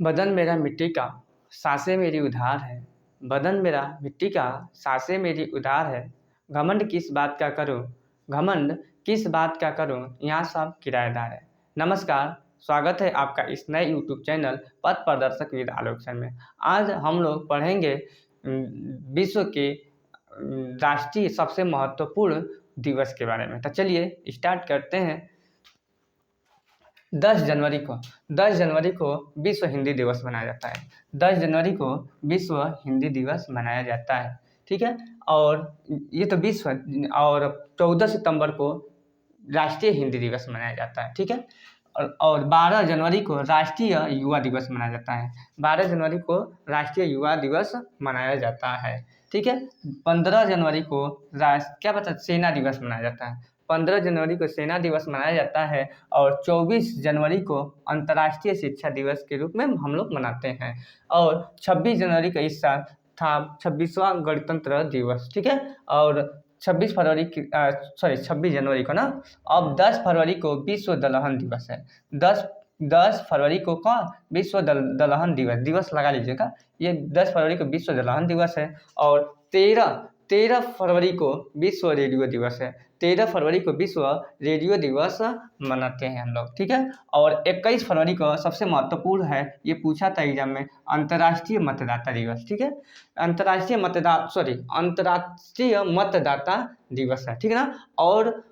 बदन मेरा मिट्टी का, सांसें मेरी उधार है। बदन मेरा मिट्टी का, सांसें मेरी उधार है। घमंड किस बात का करूँ, घमंड किस बात का करूँ, यहाँ सब किराएदार है। नमस्कार, स्वागत है आपका इस नए यूट्यूब चैनल पथ प्रदर्शक विद आलोक सर में। आज हम लोग पढ़ेंगे विश्व के राष्ट्रीय सबसे महत्वपूर्ण दिवस के बारे में। तो चलिए स्टार्ट करते हैं। 10 जनवरी को 10 जनवरी को विश्व हिंदी दिवस मनाया जाता है। 10 जनवरी को विश्व हिंदी दिवस मनाया जाता है, ठीक है। और ये तो विश्व, और 14 सितंबर को राष्ट्रीय हिंदी दिवस मनाया जाता है, ठीक है। और 12 जनवरी को राष्ट्रीय युवा दिवस मनाया जाता है। 12 जनवरी को राष्ट्रीय युवा दिवस मनाया जाता है, ठीक है। 15 जनवरी को सेना दिवस मनाया जाता है। 15 जनवरी को सेना दिवस मनाया जाता है। और 24 जनवरी को अंतर्राष्ट्रीय शिक्षा दिवस के रूप में हम लोग मनाते हैं। और 26 जनवरी का इस साल था 26वां गणतंत्र दिवस, ठीक है। और 26 जनवरी को ना, अब 10 फरवरी को विश्व दलहन दिवस है। 10 फरवरी को कौन, विश्व दलहन दिवस लगा लीजिएगा। ये 10 फरवरी को विश्व दलहन दिवस है। और 13 फरवरी को विश्व रेडियो दिवस है। 13 फरवरी को विश्व रेडियो दिवस मनाते हैं हम लोग, ठीक है। और 21 फरवरी को सबसे महत्वपूर्ण है, ये पूछा था एग्जाम में, अंतर्राष्ट्रीय मतदाता दिवस, ठीक है। अंतर्राष्ट्रीय मतदाता दिवस है, ठीक है ना। और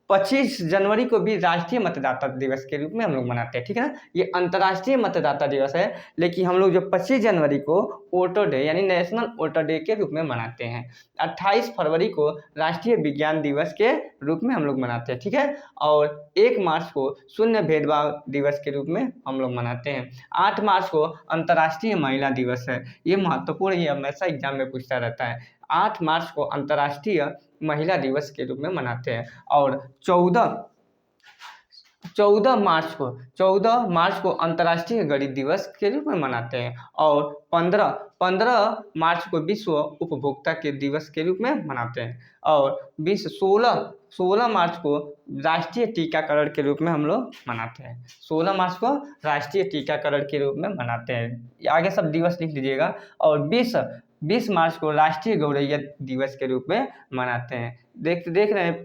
25 जनवरी को भी राष्ट्रीय मतदाता दिवस के रूप में हम लोग मनाते हैं, ठीक है ना। ये अंतर्राष्ट्रीय मतदाता दिवस है, लेकिन हम लोग जो 25 जनवरी को वोटर डे यानी नेशनल वोटर डे के रूप में मनाते हैं। 28 फरवरी को राष्ट्रीय विज्ञान दिवस के रूप में हम लोग मनाते हैं, ठीक है। और 1 मार्च को शून्य भेदभाव दिवस के रूप में हम लोग मनाते हैं। 8 मार्च को अंतर्राष्ट्रीय महिला दिवस है। ये महत्वपूर्ण, ये हमेशा एग्जाम में पूछता रहता है। 8 मार्च को अंतर्राष्ट्रीय महिला दिवस के रूप में मनाते हैं। और 14 मार्च को अंतर्राष्ट्रीय गणित दिवस के रूप में मनाते हैं। और 15 मार्च को विश्व उपभोक्ता के दिवस के रूप में मनाते हैं। और 16 मार्च को राष्ट्रीय टीकाकरण के रूप में हम लोग मनाते हैं। 16 मार्च को राष्ट्रीय टीकाकरण के रूप में मनाते हैं। आगे सब दिवस लिख लीजिएगा। और 20 मार्च को राष्ट्रीय गौरैया दिवस के रूप में मनाते हैं। देख रहे हैं,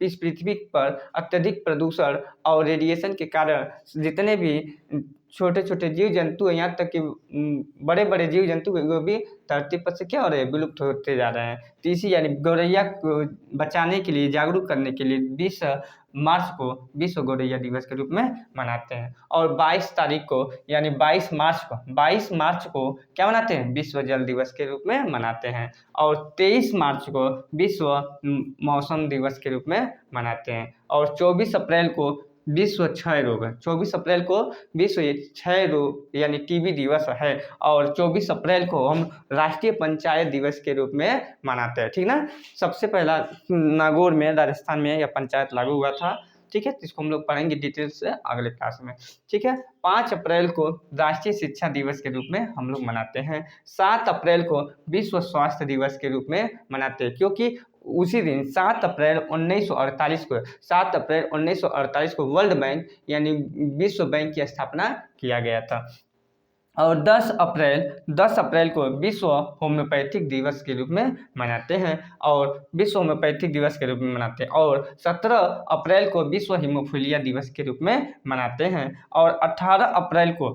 इस पृथ्वी पर अत्यधिक प्रदूषण और रेडिएशन के कारण जितने भी छोटे छोटे जीव जंतु, यहाँ तक कि बड़े बड़े जीव जंतु वो भी धरती पर से क्या हो रहे हैं, विलुप्त होते जा रहे हैं। तो इसी यानी गौरैया को बचाने के लिए, जागरूक करने के लिए 20 मार्च को विश्व गौरैया दिवस के रूप में मनाते हैं। और 22 तारीख को यानी 22 मार्च को क्या मनाते हैं, विश्व जल दिवस के रूप में मनाते हैं। और 23 मार्च को विश्व मौसम दिवस के रूप में मनाते हैं। और 24 अप्रैल को विश्व क्षय रोग है। 24 अप्रैल को विश्व क्षय रोग यानी टीबी दिवस है। और 24 अप्रैल को हम राष्ट्रीय पंचायत दिवस के रूप में मनाते हैं, ठीक ना। सबसे पहला नागौर में, राजस्थान में यह पंचायत लागू हुआ था, ठीक है। इसको हम लोग पढ़ेंगे डिटेल से अगले क्लास में, ठीक है। 5 अप्रैल को राष्ट्रीय शिक्षा दिवस के रूप में हम लोग मनाते हैं। 7 अप्रैल को विश्व स्वास्थ्य दिवस के रूप में मनाते हैं, क्योंकि उसी दिन 7 अप्रैल 1948 को वर्ल्ड बैंक यानी विश्व बैंक की स्थापना किया गया था। और 10 अप्रैल को विश्व होम्योपैथिक दिवस के रूप में मनाते हैं। और विश्व होम्योपैथिक दिवस के रूप में मनाते हैं। और 17 अप्रैल को विश्व हीमोफीलिया दिवस के रूप में मनाते हैं। और 18 अप्रैल को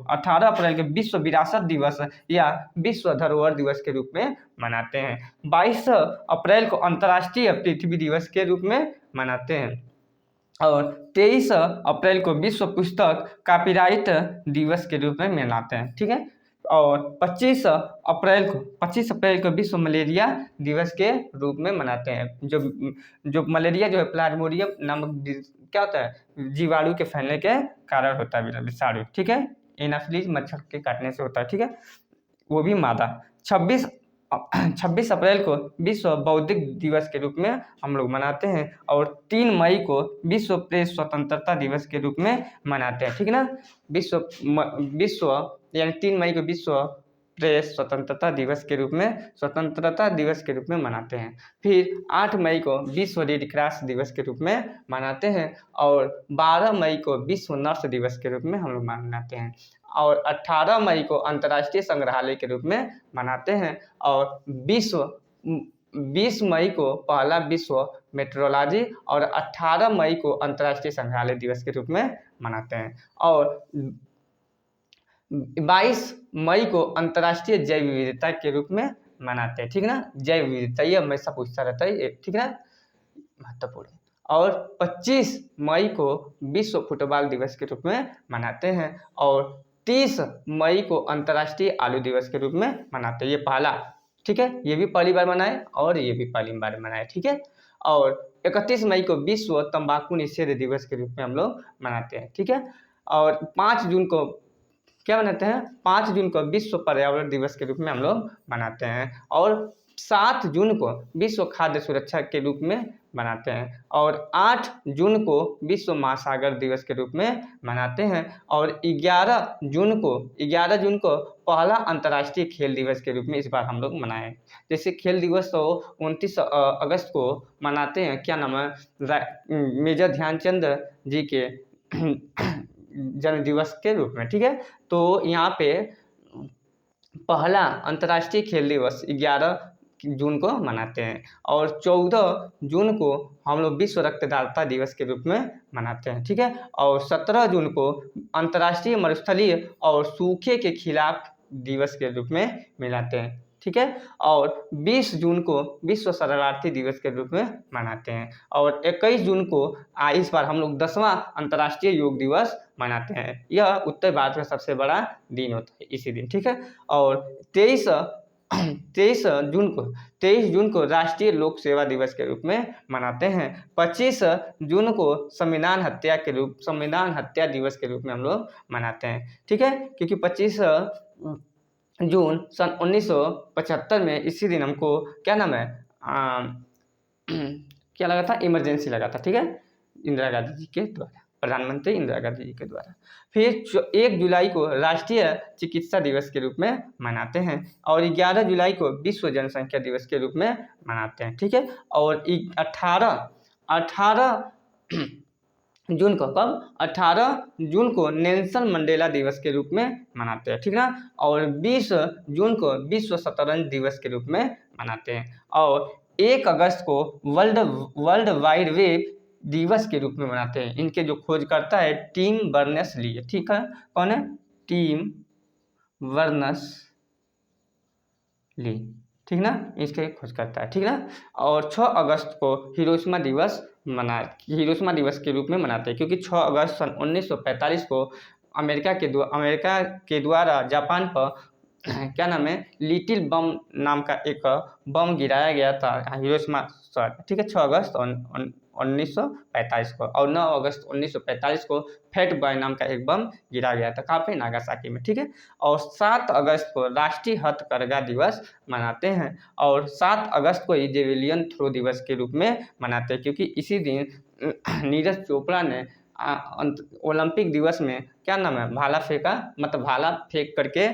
विश्व विरासत दिवस या विश्व धरोहर दिवस के रूप में मनाते हैं। 22 अप्रैल को अंतर्राष्ट्रीय पृथ्वी दिवस के रूप में मनाते हैं। और 23 अप्रैल को विश्व पुस्तक कॉपीराइट दिवस के रूप में मनाते हैं, ठीक है। और 25 अप्रैल को विश्व मलेरिया दिवस के रूप में मनाते हैं। जो मलेरिया जो है, प्लाज्मोडियम नामक क्या होता है, जीवाणु के फैलने के कारण होता है, विषाणु, ठीक है। एनाफिलीज मच्छर के काटने से होता है, ठीक है, वो भी मादा। 26 अप्रैल को विश्व बौद्धिक दिवस के रूप में हम लोग मनाते हैं। और 3 मई को विश्व प्रेस स्वतंत्रता दिवस के रूप में मनाते हैं, ठीक है ना। विश्व यानी 3 मई को विश्व प्रेस स्वतंत्रता दिवस के रूप में मनाते हैं। फिर 8 मई को विश्व रेड क्रॉस दिवस के रूप में मनाते हैं। और 12 मई को विश्व नर्स दिवस के रूप में हम लोग मनाते हैं। और 18 मई को अंतर्राष्ट्रीय संग्रहालय के रूप में मनाते हैं। और 20 मई को पहला विश्व मेट्रोलॉजी और 18 मई को अंतर्राष्ट्रीय संग्रहालय दिवस के रूप में मनाते हैं। और 22 मई को अंतर्राष्ट्रीय जैव विविधता के रूप में मनाते हैं, ठीक है ना। जैव विविधता ये हमेशा पूछता रहता है ये, ठीक है ना, महत्वपूर्ण है। और 25 मई को विश्व फुटबॉल दिवस के रूप में मनाते हैं। और 30 मई को अंतर्राष्ट्रीय आलू दिवस के रूप में मनाते हैं। ये पहला, ठीक है, ये भी पहली बार मनाए और ये भी पहली बार मनाए, ठीक है। और 31 मई को विश्व तंबाकू निषेध दिवस के रूप में हम लोग मनाते हैं, ठीक है। और 5 जून को क्या मनाते हैं, 5 जून को विश्व पर्यावरण दिवस के रूप में हम लोग मनाते हैं। और 7 जून को विश्व खाद्य सुरक्षा के रूप में मनाते हैं। और 8 जून को विश्व महासागर दिवस के रूप में मनाते हैं। और 11 जून को पहला अंतर्राष्ट्रीय खेल दिवस के रूप में इस बार हम लोग मनाएं। जैसे खेल दिवस तो 29 अगस्त को मनाते हैं, क्या नाम है, मेजर ध्यानचंद जी के जन्म दिवस के रूप में, ठीक है। तो यहाँ पे पहला अंतर्राष्ट्रीय खेल दिवस 11 जून को मनाते हैं। और 14 जून को हम लोग विश्व रक्तदाता दिवस के रूप में मनाते हैं, ठीक है। और 17 जून को अंतर्राष्ट्रीय मरुस्थलीय और सूखे के खिलाफ दिवस के रूप में मनाते हैं, ठीक है। और 20 जून को विश्व शरणार्थी दिवस के रूप में मनाते हैं। और 21 जून को इस बार हम लोग 10वां अंतर्राष्ट्रीय योग दिवस मनाते हैं। यह उत्तर भारत में सबसे बड़ा दिन होता है इसी दिन, ठीक है। और 23 जून को राष्ट्रीय लोक सेवा दिवस के रूप में मनाते हैं। 25 जून को संविधान हत्या दिवस के रूप में हम लोग मनाते हैं, ठीक है। क्योंकि 25 जून सन 1975 में इसी दिन हमको क्या नाम है क्या लगा था, इमरजेंसी लगा था, ठीक है, इंदिरा गांधी जी के द्वारा, प्रधानमंत्री इंदिरा गांधी जी के द्वारा। फिर 1 जुलाई को राष्ट्रीय चिकित्सा दिवस के रूप में मनाते हैं। और 11 जुलाई को विश्व जनसंख्या दिवस के रूप में मनाते हैं, ठीक है। और 18 जून को 18 जून को नेल्सन मंडेला दिवस के रूप में मनाते हैं, ठीक है ना। और 20 जून को विश्व शतरंज दिवस के रूप में मनाते हैं। और 1 अगस्त को वर्ल्ड वाइड वेब दिवस के रूप में मनाते हैं। इनके जो खोजकर्ता है टिम बर्नर्स-ली, ठीक है, कौन है, टिम बर्नर्स-ली, ठीक ना, इसके खोजकर्ता है, ठीक ना। और 6 अगस्त को हिरोशिमा दिवस के रूप में मनाते हैं, क्योंकि 6 अगस्त सन 1945 को अमेरिका के द्वारा जापान पर क्या नाम है, लिटिल बम नाम का एक बम गिराया गया था हिरोशिमा शहर, ठीक है, 6 अगस्त 1945 को। और 9 अगस्त 1945 को फैट बॉय नाम का एक बम गिरा गया था, कहाँ पे, नागासाकी में, ठीक है। और 7 अगस्त को राष्ट्रीय हथकरघा दिवस मनाते हैं। और 7 अगस्त को ही जेवेलियन थ्रो दिवस के रूप में मनाते हैं, क्योंकि इसी दिन नीरज चोपड़ा ने ओलंपिक दिवस में क्या नाम है, भाला फेंक करके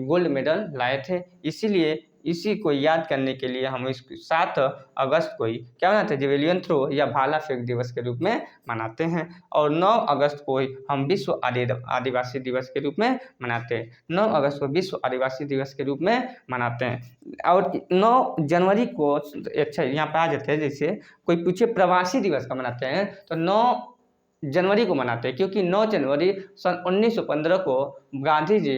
गोल्ड मेडल लाए थे। इसीलिए इसी को याद करने के लिए हम इस 7 अगस्त को ही क्या मनाते हैं, जेवेलियन थ्रो या भाला फेंक दिवस के रूप में मनाते हैं। और 9 अगस्त को ही हम विश्व आदिवासी दिवस के रूप में मनाते हैं। 9 अगस्त को विश्व आदिवासी दिवस के रूप में मनाते हैं। और 9 जनवरी को, अच्छा यहाँ पे आ जाते हैं, जैसे कोई पूछे प्रवासी दिवस का मनाते हैं तो 9 जनवरी को मनाते हैं, क्योंकि 9 जनवरी सन 1915 को गांधी जी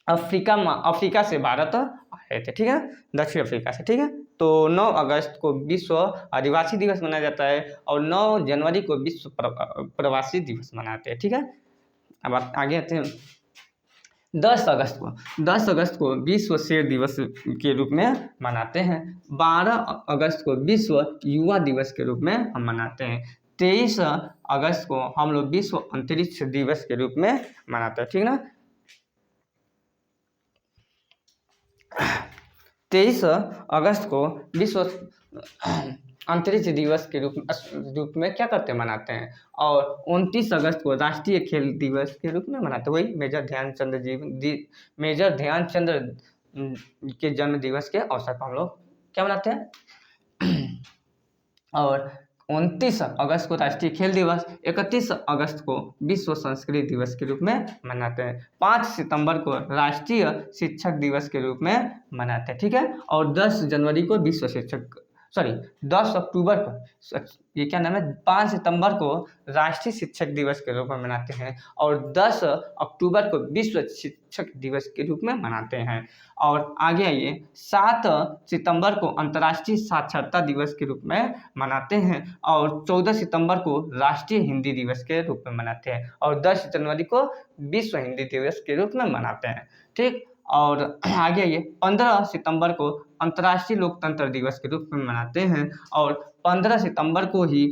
अफ्रीका से भारत आए थे, ठीक है, दक्षिण अफ्रीका से, ठीक है। तो 9 अगस्त को विश्व आदिवासी दिवस मनाया जाता है और 9 जनवरी को विश्व प्रवासी दिवस मनाते हैं, ठीक है। अब आगे आते हैं 10 अगस्त को विश्व शेर दिवस के रूप में मनाते हैं। 12 अगस्त को विश्व युवा दिवस के रूप में हम मनाते हैं। 23 अगस्त को हम लोग विश्व अंतरिक्ष दिवस के रूप में मनाते हैं, ठीक ना। 23 अगस्त को विश्व अंतरिक्ष दिवस के रूप में क्या करते हैं, मनाते हैं। और 29 अगस्त को राष्ट्रीय खेल दिवस के रूप में मनाते हैं, वही मेजर ध्यानचंद के जन्म दिवस के अवसर पर हम लोग क्या मनाते हैं। और 29 अगस्त को राष्ट्रीय खेल दिवस, 31 अगस्त को विश्व संस्कृत दिवस के रूप में मनाते हैं, 5 सितंबर को राष्ट्रीय शिक्षक दिवस के रूप में मनाते हैं, ठीक है। और 10 जनवरी को विश्व शिक्षक 10 अक्टूबर को, ये क्या नाम है, 5 सितंबर को राष्ट्रीय शिक्षक दिवस के रूप में मनाते हैं और 10 अक्टूबर को विश्व शिक्षक दिवस के रूप में मनाते हैं। और आगे आइए, 7 सितंबर को अंतर्राष्ट्रीय साक्षरता दिवस के रूप में मनाते हैं और 14 सितंबर को राष्ट्रीय हिंदी दिवस के रूप में मनाते हैं और 10 जनवरी को विश्व हिंदी दिवस के रूप में मनाते हैं, ठीक। और आगे आइए, 15 सितंबर को अंतर्राष्ट्रीय लोकतंत्र दिवस के रूप में मनाते हैं और 15 सितंबर को ही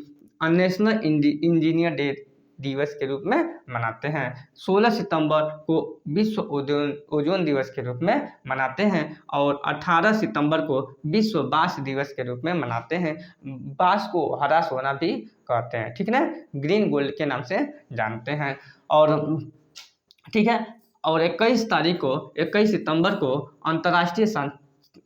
नेशनल इंजीनियर डे दिवस के रूप में मनाते हैं। 16 सितंबर को विश्व ओजोन दिवस के रूप में मनाते हैं और 18 सितंबर को विश्व बांस दिवस के रूप में मनाते हैं। बांस को हरा सोना भी कहते हैं, ठीक ना, ग्रीन गोल्ड के नाम से जानते हैं। और ठीक है, और 21 सितंबर को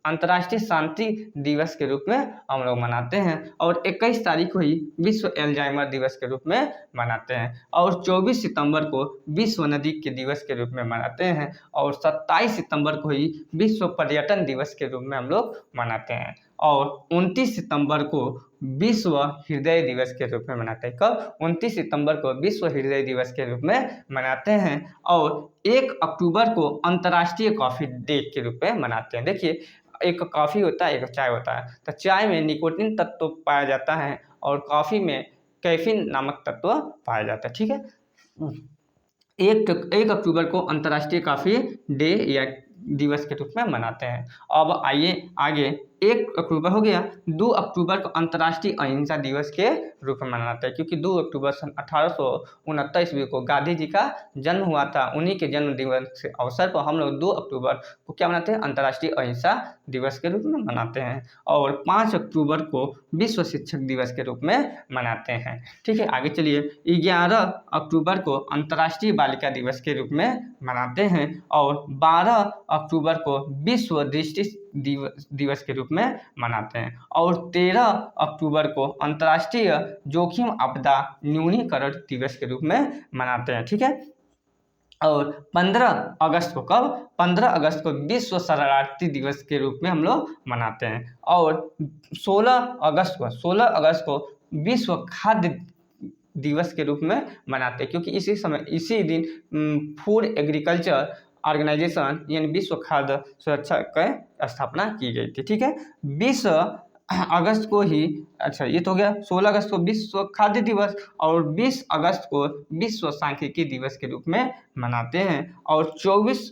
अंतर्राष्ट्रीय शांति दिवस के रूप में हम लोग मनाते हैं और 21 तारीख को ही विश्व एल्जाइमर दिवस के रूप में मनाते हैं और 24 सितंबर को विश्व नदी के दिवस के रूप में मनाते हैं और 27 सितंबर को ही विश्व पर्यटन दिवस के रूप में हम लोग मनाते हैं और 29 सितंबर को विश्व हृदय दिवस के रूप में मनाते हैं। कब? 29 सितंबर को विश्व हृदय दिवस के रूप में मनाते हैं और 1 अक्टूबर को अंतर्राष्ट्रीय कॉफ़ी डे के रूप में मनाते हैं। देखिए, एक कॉफ़ी होता है, एक चाय होता है, तो चाय में निकोटिन तत्व पाया जाता है और कॉफ़ी में कैफीन नामक तत्व पाया जाता है, ठीक है। 1 अक्टूबर को अंतर्राष्ट्रीय कॉफ़ी डे या दिवस के रूप में मनाते हैं। अब आइए आगे, 1 अक्टूबर हो गया। 2 अक्टूबर को अंतर्राष्ट्रीय अहिंसा दिवस के रूप में मनाते हैं क्योंकि 2 अक्टूबर सन 1869 ईस्वी को गांधी जी का जन्म हुआ था। उन्हीं के जन्म दिवस के अवसर पर हम लोग 2 अक्टूबर को क्या मनाते हैं? अंतर्राष्ट्रीय अहिंसा दिवस के रूप में मनाते हैं और 5 अक्टूबर को विश्व शिक्षक दिवस के रूप में मनाते हैं, ठीक है। आगे चलिए, 11 अक्टूबर को अंतर्राष्ट्रीय बालिका दिवस के रूप में मनाते हैं और 12 अक्टूबर को विश्व दृष्टि दिवस के रूप में मनाते हैं और 13 अक्टूबर को अंतर्राष्ट्रीय जोखिम आपदा न्यूनीकरण दिवस के रूप में मनाते हैं, ठीक है। और 15 अगस्त को, कब? 15 अगस्त को विश्व शरणार्थी दिवस के रूप में हम लोग मनाते हैं और 16 अगस्त को विश्व खाद्य दिवस के रूप में मनाते हैं क्योंकि इसी दिन फूड एग्रीकल्चर ऑर्गेनाइजेशन यानी विश्व खाद्य सुरक्षा की स्थापना की गई थी, ठीक है। 20 अगस्त को ही, अच्छा ये तो हो गया, 16 अगस्त को विश्व खाद्य दिवस और 20 अगस्त को विश्व सांख्यिकी दिवस के रूप में मनाते हैं और 24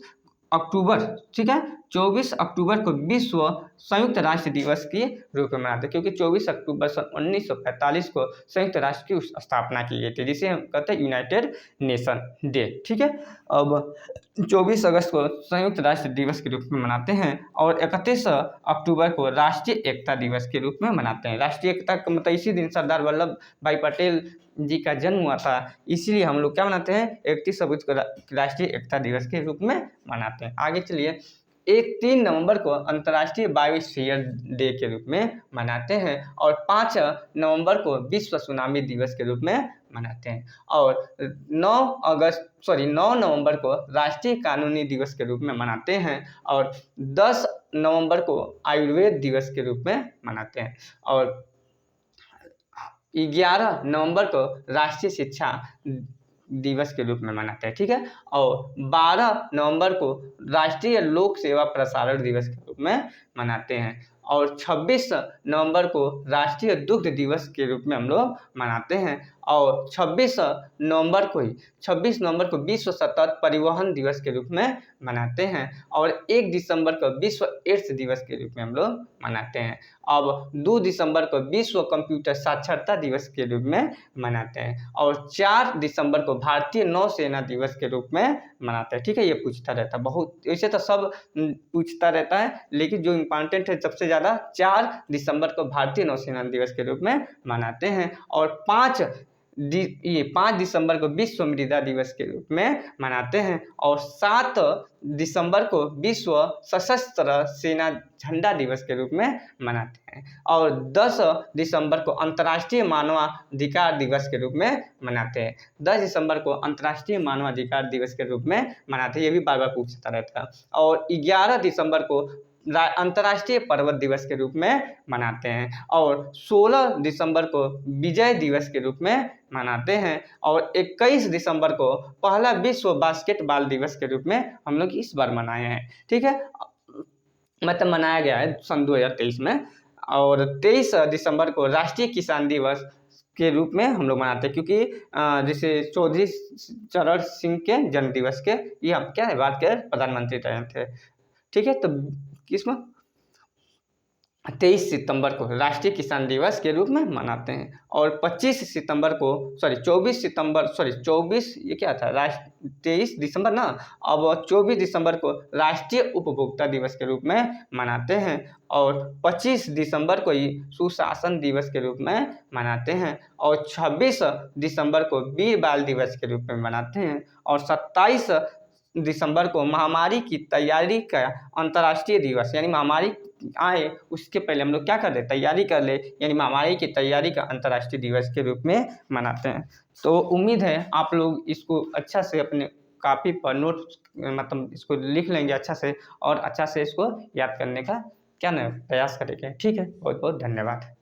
अक्टूबर, ठीक है, 24 अक्टूबर को विश्व संयुक्त राष्ट्र दिवस के रूप में मनाते हैं क्योंकि 24 अक्टूबर सन 1945 को संयुक्त राष्ट्र की स्थापना की गई थी जिसे हम कहते हैं यूनाइटेड नेशन डे, ठीक है। अब 24 अगस्त को संयुक्त राष्ट्र दिवस के रूप में मनाते हैं और 31 अक्टूबर को राष्ट्रीय एकता दिवस के रूप में मनाते हैं। राष्ट्रीय एकता का मतलब इसी दिन सरदार वल्लभ भाई पटेल जी का जन्म हुआ था, इसीलिए हम लोग क्या मनाते हैं? 31 अगस्त को राष्ट्रीय एकता दिवस के रूप में मनाते हैं। आगे चलिए, 3 नवंबर को अंतर्राष्ट्रीय बायोस्फीयर डे के रूप में मनाते हैं और 5 नवंबर को विश्व सुनामी दिवस के रूप में मनाते हैं और 9 नवंबर को राष्ट्रीय कानूनी दिवस के रूप में मनाते हैं और 10 नवंबर को आयुर्वेद दिवस के रूप में मनाते हैं और 11 नवंबर को राष्ट्रीय शिक्षा दिवस के रूप में मनाते हैं, ठीक है। और 12 नवंबर को राष्ट्रीय लोक सेवा प्रसारण दिवस के रूप में मनाते हैं और 26 नवंबर को राष्ट्रीय दुग्ध दिवस के रूप में हम लोग मनाते हैं और 26 नवंबर को विश्व सतत परिवहन दिवस के रूप में मनाते हैं और 1 दिसंबर को विश्व एड्स दिवस के रूप में हम लोग मनाते हैं। अब 2 दिसंबर को विश्व कंप्यूटर साक्षरता दिवस के रूप में मनाते हैं और 4 दिसंबर को भारतीय नौसेना दिवस के रूप में मनाते हैं, ठीक है। ये पूछता रहता है बहुत, वैसे तो सब पूछता रहता है लेकिन जो इम्पोर्टेंट है सबसे ज़्यादा 4 दिसंबर को भारतीय नौसेना दिवस के रूप में मनाते हैं और 5 ये 5 दिसंबर को विश्व मृदा दिवस के रूप में मनाते हैं और 7 दिसंबर को विश्व सशस्त्र सेना झंडा दिवस के रूप में मनाते हैं और 10 दिसंबर को अंतर्राष्ट्रीय मानवाधिकार दिवस के रूप में मनाते हैं। 10 दिसंबर को अंतर्राष्ट्रीय मानवाधिकार दिवस के रूप में मनाते हैं, ये भी बार बार पूछता रहता है। और 11 दिसंबर को अंतर्राष्ट्रीय पर्वत दिवस के रूप में मनाते हैं और 16 दिसंबर को विजय दिवस के रूप में मनाते हैं और 21 दिसंबर को पहला विश्व बास्केटबॉल दिवस के रूप में हम लोग इस बार मनाए हैं। ठीक है, मतलब मनाया गया है सन 2023 में। और 23 दिसंबर को राष्ट्रीय किसान दिवस के रूप में हम लोग मनाते हैं, क्योंकि जैसे चौधरी चरण सिंह के जन्म दिवस के ये हम क्या है भारत के प्रधानमंत्री रहे थे। ठीक है, तो किसमें 23 सितंबर को राष्ट्रीय किसान दिवस के रूप में मनाते हैं और 25 सितंबर को 24 ये क्या था 23 दिसंबर ना, अब 24 दिसंबर को राष्ट्रीय उपभोक्ता दिवस के रूप में मनाते हैं और 25 दिसंबर को ही सुशासन दिवस के रूप में मनाते हैं और 26 दिसंबर को वीर बाल दिवस के रूप में मनाते हैं और 27 दिसंबर को महामारी की तैयारी का अंतर्राष्ट्रीय दिवस, यानी महामारी आए उसके पहले हम लोग क्या कर ले, तैयारी कर ले, यानी महामारी की तैयारी का अंतर्राष्ट्रीय दिवस के रूप में मनाते हैं। तो उम्मीद है आप लोग इसको अच्छा से अपने कापी पर नोट मतलब इसको लिख लेंगे अच्छा से और अच्छा से इसको याद करने का क्या ना प्रयास करेंगे। ठीक है, बहुत बहुत धन्यवाद।